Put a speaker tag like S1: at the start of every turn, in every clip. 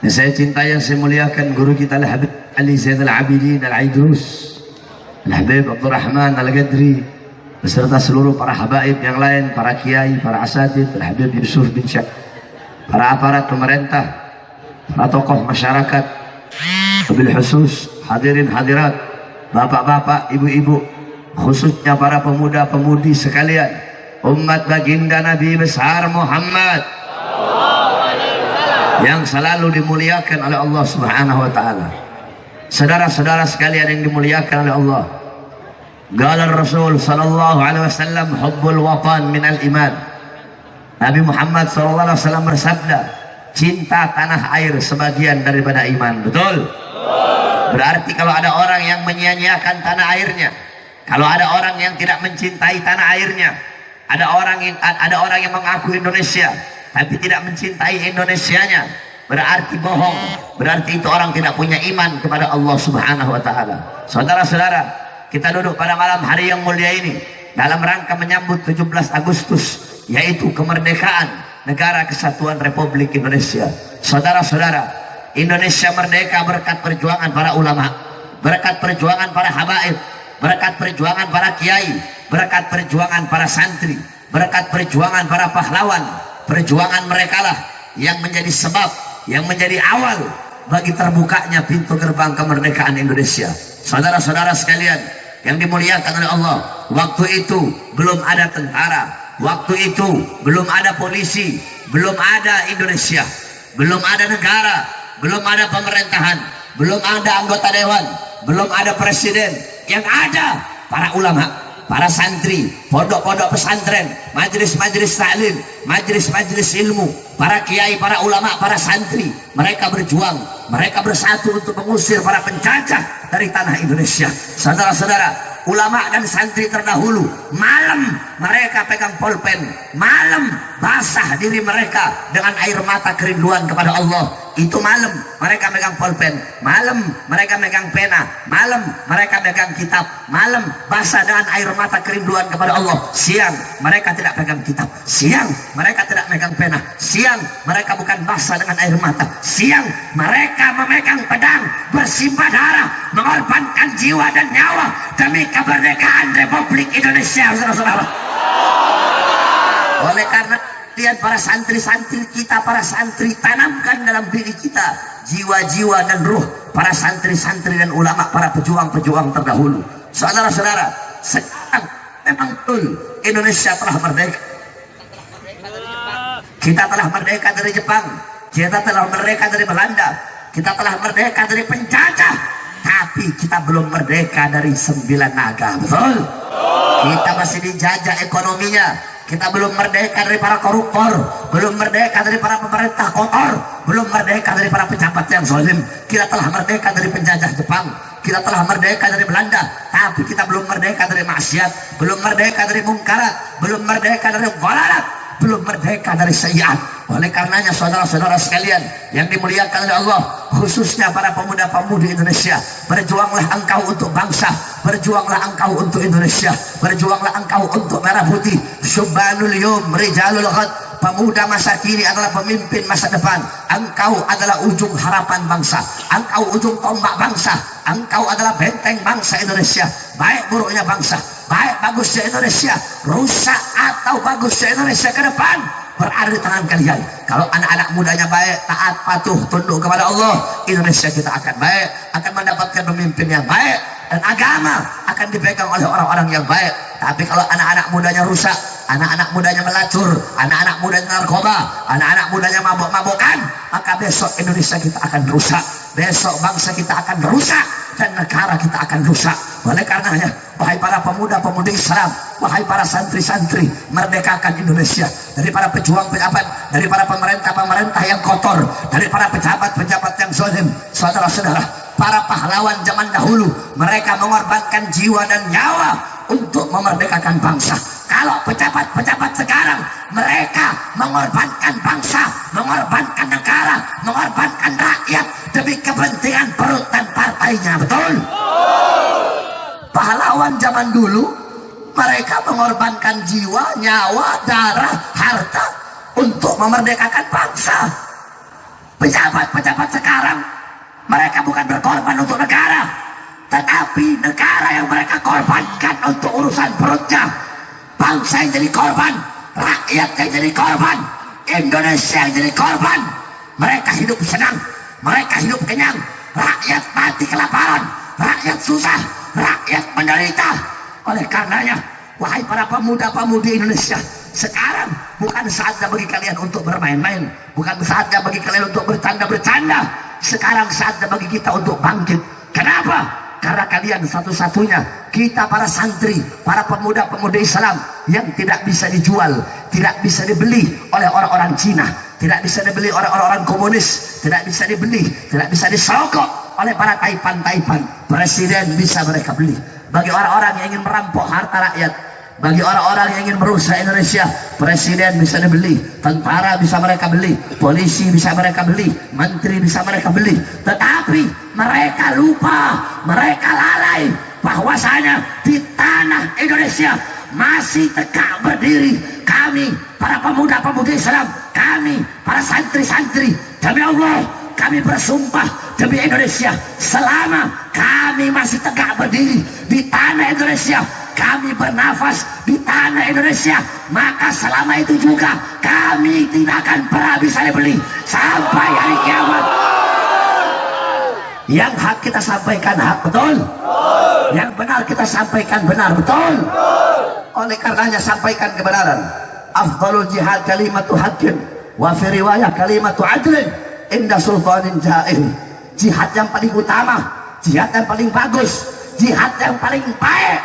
S1: Saya cinta yang saya muliakan guru kita Al-Habib Ali Zainal Abidin Al-Aidrus, Al-Habib Abdul Rahman Al-Gadri, beserta seluruh para habaib yang lain, para kiai, para asatidz, Al-Habib Yusuf bin Syekh, para aparat pemerintah, para tokoh masyarakat, wabil khusus hadirin hadirat, bapak-bapak, ibu-ibu, khususnya para pemuda-pemudi sekalian, umat baginda Nabi besar Muhammad yang selalu dimuliakan oleh Allah Subhanahu wa taala. Saudara-saudara sekalian yang dimuliakan oleh Allah, qala Rasul sallallahu alaihi wasallam, hubbul watan minal iman. Nabi Muhammad sallallahu alaihi wasallam bersabda, cinta tanah air sebagian daripada iman. Betul? Berarti kalau ada orang yang menyia-nyiakan tanah airnya, kalau ada orang yang tidak mencintai tanah airnya, ada orang yang mengaku Indonesia tapi tidak mencintai Indonesianya, berarti bohong, berarti itu orang tidak punya iman kepada Allah Subhanahu wa taala. Saudara-saudara, kita duduk pada malam hari yang mulia ini dalam rangka menyambut 17 Agustus, yaitu kemerdekaan Negara Kesatuan Republik Indonesia. Saudara-saudara, Indonesia merdeka berkat perjuangan para ulama, berkat perjuangan para habaib, berkat perjuangan para kiai, berkat perjuangan para santri, berkat perjuangan para pahlawan. Perjuangan mereka lah yang menjadi sebab, yang menjadi awal bagi terbukanya pintu gerbang kemerdekaan Indonesia. Saudara-saudara sekalian yang dimuliakan oleh Allah, waktu itu belum ada tentara, waktu itu belum ada polisi, belum ada Indonesia, belum ada negara, belum ada pemerintahan, belum ada anggota dewan, belum ada presiden. Yang ada para ulama, para santri, pondok-pondok pesantren, majelis-majelis taklim, majelis-majelis ilmu, para kiai, para ulama, para santri. Mereka berjuang, mereka bersatu untuk mengusir para penjajah dari tanah Indonesia. Saudara-saudara, ulama dan santri terdahulu, malam mereka pegang pulpen, malam basah diri mereka dengan air mata kerinduan kepada Allah. Itu malam mereka megang pulpen, malam mereka megang pena, malam mereka megang kitab, malam basah dengan air mata kerinduan kepada Allah. Siang mereka tidak pegang kitab, siang mereka tidak megang pena, siang mereka bukan basah dengan air mata, siang mereka memegang pedang, bersimbah darah, mengorbankan jiwa dan nyawa demi kemerdekaan Republik Indonesia. Saudara-saudara, oleh karena lihat para santri-santri kita, para santri, tanamkan dalam diri kita jiwa-jiwa dan ruh para santri-santri dan ulama, para pejuang-pejuang terdahulu. Saudara-saudara, sekarang memang betul Indonesia telah merdeka. Kita telah merdeka dari Jepang, kita telah merdeka dari Belanda, kita telah merdeka dari penjajah, tapi kita belum merdeka dari 9 naga. Betul? Kita masih dijajah ekonominya. Kita belum merdeka dari para koruptor, belum merdeka dari para pemerintah kotor, belum merdeka dari para pejabat yang zalim. Kita telah merdeka dari penjajah Jepang, kita telah merdeka dari Belanda, tapi kita belum merdeka dari maksiat, belum merdeka dari mungkarat, belum merdeka dari dhalalat, belum merdeka dari sayyiat. Oleh karenanya saudara-saudara sekalian yang dimuliakan oleh Allah, khususnya para pemuda-pemudi Indonesia, berjuanglah engkau untuk bangsa, berjuanglah engkau untuk Indonesia, berjuanglah engkau untuk merah putih. Syubbanul yum rijalul ghad, pemuda masa kini adalah pemimpin masa depan. Engkau adalah ujung harapan bangsa, engkau ujung tombak bangsa, engkau adalah benteng bangsa Indonesia. Baik buruknya bangsa, baik bagusnya Indonesia, rusak atau bagusnya Indonesia ke depan, berada di tangan kalian. Kalau anak-anak mudanya baik, taat, patuh, tunduk kepada Allah, Indonesia kita akan baik, akan mendapatkan pemimpin yang baik, dan agama akan dipegang oleh orang-orang yang baik. Tapi kalau anak-anak mudanya rusak, anak-anak mudanya melacur, anak-anak mudanya narkoba, anak-anak mudanya mabok-mabokan, maka besok Indonesia kita akan rusak, besok bangsa kita akan rusak, dan negara kita akan rusak. Oleh karenanya, wahai para pemuda-pemudi Islam, wahai para santri-santri, merdekakan Indonesia dari para pejuang-pejabat, dari para pemerintah-pemerintah yang kotor, dari para pejabat-pejabat yang zalim. Saudara-saudara, para pahlawan zaman dahulu, mereka mengorbankan jiwa dan nyawa untuk memerdekakan bangsa. Kalau pejabat-pejabat sekarang, mereka mengorbankan bangsa, mengorbankan negara, mengorbankan rakyat demi kepentingan perut dan partainya, betul? Pahlawan zaman dulu mereka mengorbankan jiwa, nyawa, darah, harta untuk memerdekakan bangsa. Pejabat-pejabat sekarang mereka bukan berkorban untuk negara, tetapi negara yang mereka korbankan untuk urusan perutnya. Bangsa yang jadi korban, rakyat yang jadi korban, Indonesia yang jadi korban. Mereka hidup senang, mereka hidup kenyang, rakyat mati kelaparan, rakyat susah, rakyat menderita. Oleh karenanya, wahai para pemuda-pemudi Indonesia, sekarang bukan saatnya bagi kalian untuk bermain-main, bukan saatnya bagi kalian untuk bercanda-bercanda. Sekarang saatnya bagi kita untuk bangkit. Kenapa? Karena kalian satu-satunya, kita para santri, para pemuda-pemudi Islam yang tidak bisa dijual, tidak bisa dibeli oleh orang-orang Cina, tidak bisa dibeli oleh orang-orang komunis, tidak bisa dibeli, tidak bisa disokok oleh para taipan-taipan. Presiden bisa mereka beli. Bagi orang-orang yang ingin merampok harta rakyat, bagi orang-orang yang ingin merusak Indonesia, presiden bisa dibeli, tentara bisa mereka beli, polisi bisa mereka beli, menteri bisa mereka beli. Tetapi mereka lupa, mereka lalai bahwasanya di tanah Indonesia masih tegak berdiri kami para pemuda-pemudi Islam, kami para santri-santri. Demi Allah, kami bersumpah demi Indonesia, selama kami masih tegak berdiri di tanah Indonesia, kami bernafas di tanah Indonesia, maka selama itu juga kami tidak akan pernah bisa dibeli sampai hari kiamat. Yang hak kita sampaikan hak, betul? Yang benar kita sampaikan benar, betul? Oleh karenanya sampaikan kebenaran. Afdalul jihad kalimatu haqqin wa fi riwayah kalimatu adlin inda sultanin jahil. Jihad yang paling utama, jihad yang paling bagus, jihad yang paling baik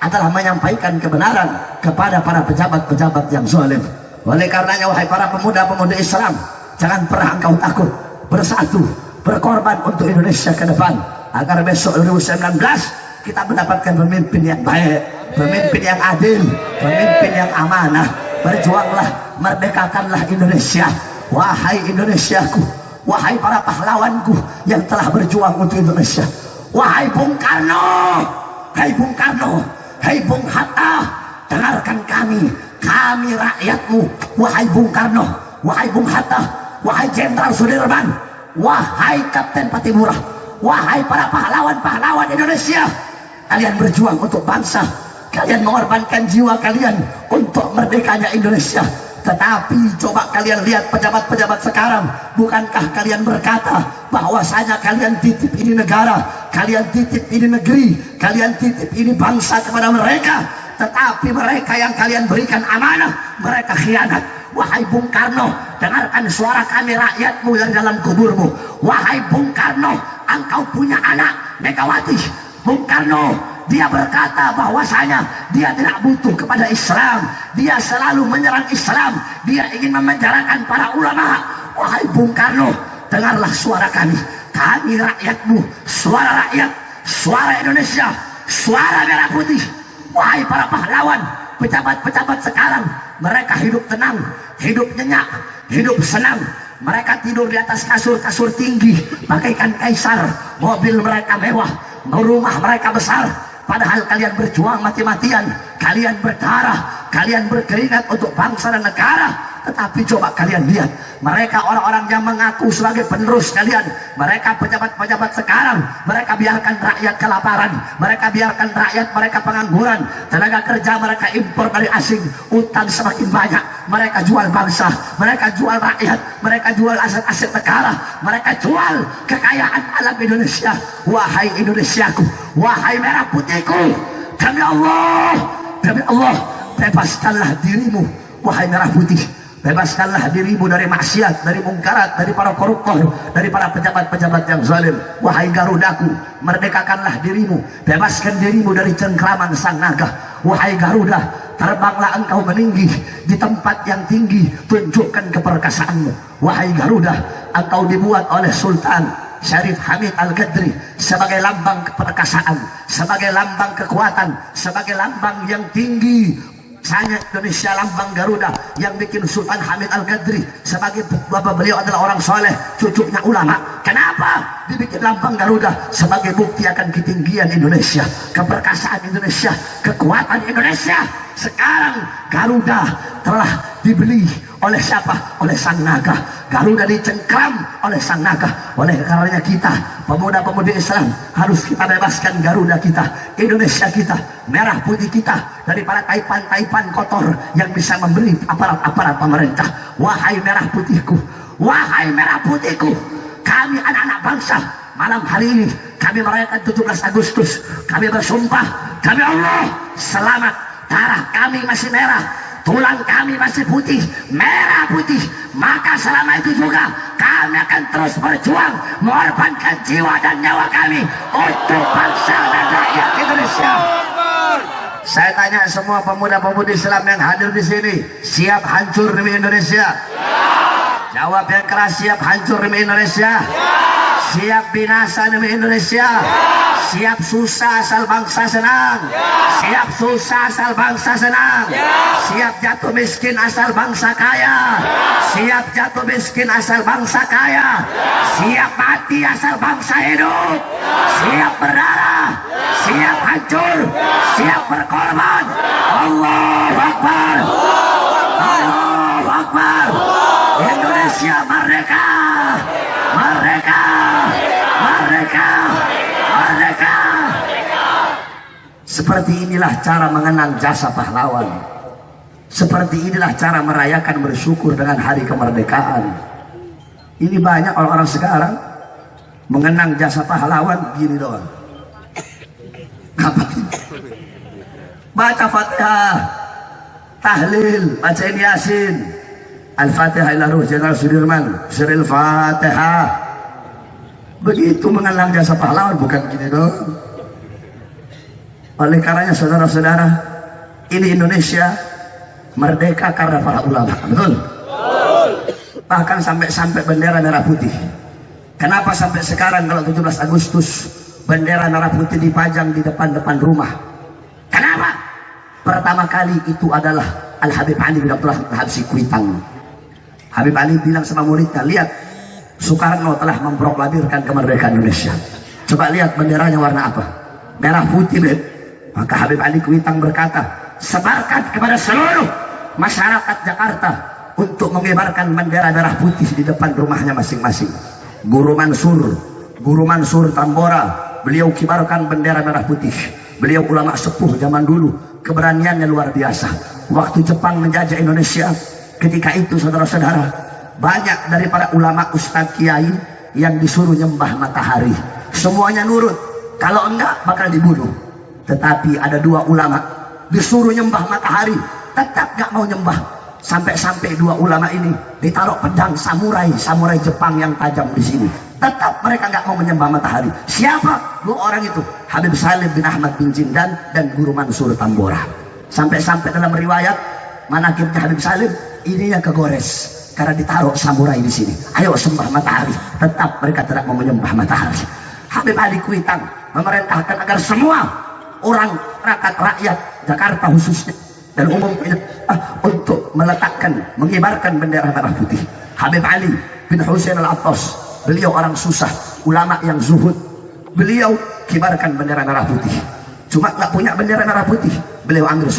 S1: adalah menyampaikan kebenaran kepada para pejabat-pejabat yang zalim. Oleh karenanya wahai para pemuda-pemudi Islam, jangan pernah engkau takut, bersatu, berkorban untuk Indonesia ke depan, agar besok 2019 kita mendapatkan pemimpin yang baik, pemimpin yang adil, pemimpin yang amanah. Berjuanglah, merdekakanlah Indonesia. Wahai Indonesiaku, wahai para pahlawanku yang telah berjuang untuk Indonesia, wahai Bung Karno, hai Bung Karno, hai Bung Hatta, dengarkan kami rakyatmu. Wahai Bung Karno, wahai Bung Hatta, wahai Jenderal Sudirman, wahai Kapten Patimura, wahai para pahlawan-pahlawan Indonesia, kalian berjuang untuk bangsa, kalian mengorbankan jiwa kalian untuk merdekanya Indonesia. Tetapi coba kalian lihat pejabat-pejabat sekarang, bukankah kalian berkata bahwasanya kalian titip ini negara, kalian titip ini negeri, kalian titip ini bangsa kepada mereka, tetapi mereka yang kalian berikan amanah, mereka khianat. Wahai Bung Karno, dengarkan suara kami rakyatmu yang dalam kuburmu. Wahai Bung Karno, engkau punya anak Megawati. Bung Karno, dia berkata bahwasanya dia tidak butuh kepada Islam, dia selalu menyerang Islam, dia ingin memenjarakan para ulama. Wahai Bung Karno, dengarlah suara kami rakyatmu, suara rakyat, suara Indonesia, suara merah putih. Wahai para pahlawan, pejabat-pejabat sekarang, mereka hidup tenang, hidup nyenyak, hidup senang. Mereka tidur di atas kasur-kasur tinggi bagaikan kaisar, mobil mereka mewah, rumah mereka besar. Padahal kalian berjuang mati-matian, kalian berdarah, kalian berkeringat untuk bangsa dan negara. Tetapi coba kalian lihat, mereka orang-orang yang mengaku sebagai penerus kalian, mereka pejabat-pejabat sekarang, mereka biarkan rakyat kelaparan, mereka biarkan rakyat mereka pengangguran, tenaga kerja mereka impor dari asing, utang semakin banyak, mereka jual bangsa, mereka jual rakyat, mereka jual aset-aset negara, mereka jual kekayaan alam Indonesia. Wahai Indonesiaku, wahai merah putihku, demi Allah, bebaskanlah dirimu, wahai merah putih. Bebaskanlah dirimu dari maksiat, dari mungkarat, dari para koruptor, dari para pejabat-pejabat yang zalim. Wahai Garudaku, merdekakanlah dirimu, bebaskan dirimu dari cengkraman sang naga. Wahai Garuda, terbanglah engkau meninggi di tempat yang tinggi, tunjukkan keperkasaanmu. Wahai Garuda, engkau dibuat oleh Sultan Syarif Hamid Al-Qadri sebagai lambang keperkasaan, sebagai lambang kekuatan, sebagai lambang yang tinggi Misalnya Indonesia lambang Garuda yang bikin Sultan Hamid Al-Qadri sebagai bapak beliau adalah orang soleh, cucunya ulama. Kenapa dibikin lambang Garuda? Sebagai bukti akan ketinggian Indonesia, keperkasaan Indonesia, kekuatan Indonesia. Sekarang Garuda telah dibeli oleh siapa? Oleh sang naga. Garuda dicengkram oleh sang naga. Oleh karenanya kita, pemuda-pemudi Islam, harus kita bebaskan Garuda kita, Indonesia kita, merah putih kita dari para taipan-taipan kotor yang bisa memberi aparat-aparat pemerintah. Wahai merah putihku, wahai merah putihku, kami anak-anak bangsa, malam hari ini kami merayakan 17 Agustus. Kami bersumpah, kami Allah, selamat. Darah kami masih merah, tulang kami masih putih, merah putih. Maka selama itu juga kami akan terus berjuang, mengorbankan jiwa dan nyawa kami untuk bangsa dan rakyat Indonesia. Saya tanya semua pemuda-pemudi Islam yang hadir di sini, siap hancur demi Indonesia? Jawab yang keras, siap hancur demi Indonesia? Siap binasa demi Indonesia? Siap susah asal bangsa senang? Siap susah asal bangsa senang? Siap jatuh miskin asal bangsa kaya? Siap jatuh miskin asal bangsa kaya? Siap mati asal bangsa hidup? Siap berdarah? Siap hancur? Siap berkorban? Allahu Akbar! Allahu Akbar! Indonesia merdeka! Merdeka! Merdeka! Merdeka! Seperti inilah cara mengenang jasa pahlawan. Seperti inilah cara merayakan bersyukur dengan hari kemerdekaan. Ini banyak orang-orang sekarang mengenang jasa pahlawan gini doang. Baca Fatihah, tahlil, bacain Yasin, Al-Fatihah ila ruh Jenderal Sudirman, Siril Fatihah. Begitu mengenang jasa pahlawan, bukan gini dong. Oleh karenanya saudara-saudara, ini Indonesia merdeka karena para ulama, betul? Bahkan sampai bendera merah putih. Kenapa sampai sekarang kalau 17 Agustus bendera merah putih dipajang di depan rumah? Kenapa? Pertama kali itu adalah Al-Habib Ali bin Abdullah Al-Habsyi Kuitang. Habib Ali bilang sama muridnya, lihat, Soekarno telah memproklamirkan kemerdekaan Indonesia. Coba lihat benderanya warna apa? Merah putih, bet. Maka Habib Ali Kuitang berkata, sebarkan kepada seluruh masyarakat Jakarta untuk mengibarkan bendera merah putih di depan rumahnya masing-masing. Guru Mansur Tambora, beliau kibarkan bendera merah putih. Beliau ulama sepuh zaman dulu, keberaniannya luar biasa. Waktu Jepang menjajah Indonesia, ketika itu saudara-saudara, banyak dari para ulama ustadz kiai yang disuruh nyembah matahari. Semuanya nurut, kalau enggak bakal dibunuh. Tetapi ada 2 ulama disuruh nyembah matahari, tetap gak mau nyembah. Sampai-sampai 2 ulama ini ditaruh pedang samurai Jepang yang tajam di sini. Tetap mereka gak mau menyembah matahari. Siapa 2 orang itu? Habib Salim bin Ahmad bin Jindan dan Guru Mansur Tambora. Sampai-sampai dalam riwayat manaqibnya Habib Salim, ininya kegores karena ditaruh samurai di sini. Ayo sembah matahari. Tetap mereka tidak mau menyembah matahari. Habib Ali Kuitang memerintahkan agar semua orang rakyat Jakarta khususnya dan umumnya untuk mengibarkan bendera merah putih. Habib Ali bin Husain Al-Attas, beliau orang susah, ulama yang zuhud. Beliau kibarkan bendera merah putih. Cuma nggak punya bendera merah putih, beliau ambil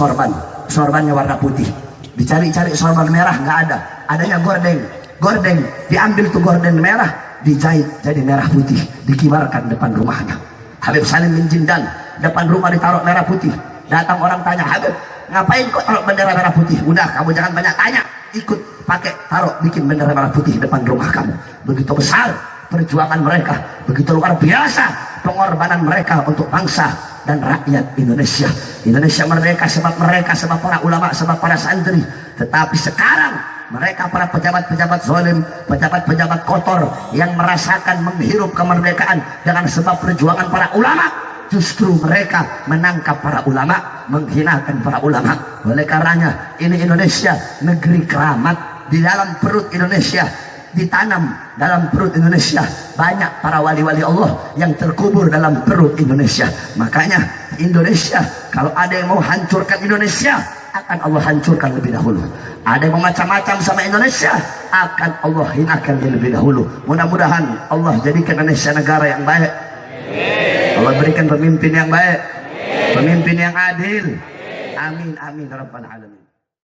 S1: sorbannya warna putih. Dicari-cari sorban merah nggak ada, adanya gordeng. Diambil tuh gorden merah, dijahit jadi merah putih, dikibarkan depan rumahnya. Habib Salim bin Jindan, depan rumah ditaruh merah putih. Datang orang tanya, Habib, ngapain kok taruh bendera merah putih? Udah, kamu jangan banyak tanya, ikut pakai taruh bikin bendera merah putih depan rumah kamu. Begitu besar perjuangan mereka, begitu luar biasa pengorbanan mereka untuk bangsa dan rakyat Indonesia. Indonesia merdeka sebab mereka, sebab para ulama, sebab para santri. Tetapi sekarang mereka para pejabat-pejabat zalim, pejabat-pejabat kotor yang merasakan menghirup kemerdekaan dengan sebab perjuangan para ulama, justru mereka menangkap para ulama, menghinakan para ulama. Oleh karenanya ini Indonesia negeri keramat. Di dalam perut Indonesia, ditanam dalam perut Indonesia banyak para wali-wali Allah yang terkubur dalam perut Indonesia. Makanya Indonesia, kalau ada yang mau hancurkan Indonesia, akan Allah hancurkan lebih dahulu. Ada yang macam-macam sama Indonesia, akan Allah hinakan dia lebih dahulu. Mudah-mudahan Allah jadikan Indonesia negara yang baik. Allah berikan pemimpin yang baik, pemimpin yang adil. Amin amin ya rabbal alamin.